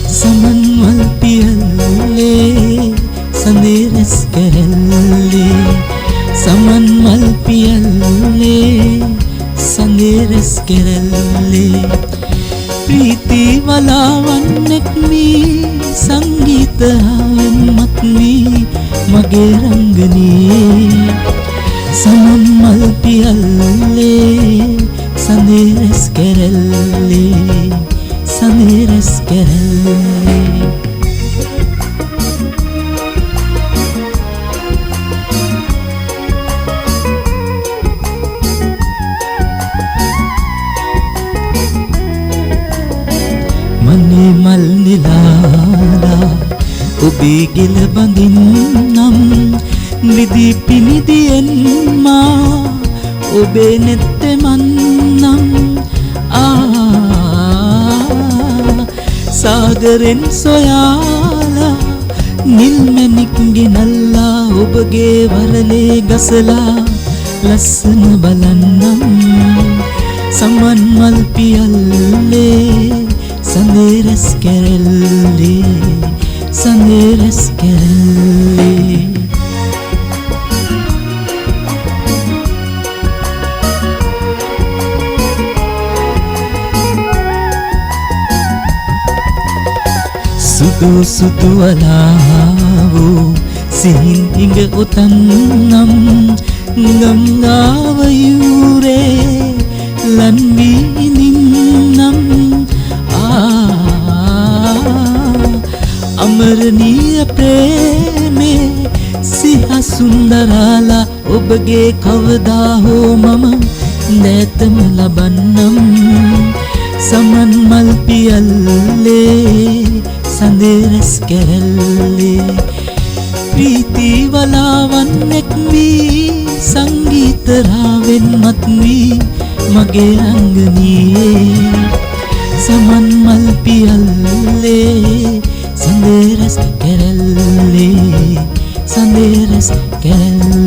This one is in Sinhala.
සමන්වල් පියල්ලේ සඳරස් කරල්ලේ සමන්වල් පියල්ලේ සඳරස් කරල්ලේ ප්‍රීති වලාවන්නෙක් මී සංගීතයෙන් මත් මී මගේ රංගනී සමන්වල් පියල්ලේ සඳරස් කරල්ලේ සඳරස් කරල්ලේ මනේ මල් නිලාලා ඔබේ ගෙල බඳින්නම් නිදි පිනිදියෙන් මා ඔබේ නෙත්තේ මන්නම් සාගරෙන් සොයාලා නිල්මැණික් ගෙනල්ලා ඔබගේ වරලේ ගසලා ලස්සන බලන්නම් සමන් මල් පියල්ලේ සඳරස් කරල්ලේ සඳරස් කරල්ලේ සුදු සුදු වලාවෝ සිහින් හිඟ උතන්නම් ගංගාව යූරේ ලන්වී නින්නම් අමරණීය ප්‍රේමේ සිහසුන්දරාලා ඔබගේ කවදා හෝ මම නැතම ලබන්නම් සමන් මල් පියල්ලේ සඳරස් කරල්ලේ ප්‍රීති වලාවන්නෙක් වී සංගීතරාවෙන් මත් වී මගේ රංගනී සමන් මල් පියල්ලේ සඳරස් කරල්ලේ සඳරස් කරල්ලේ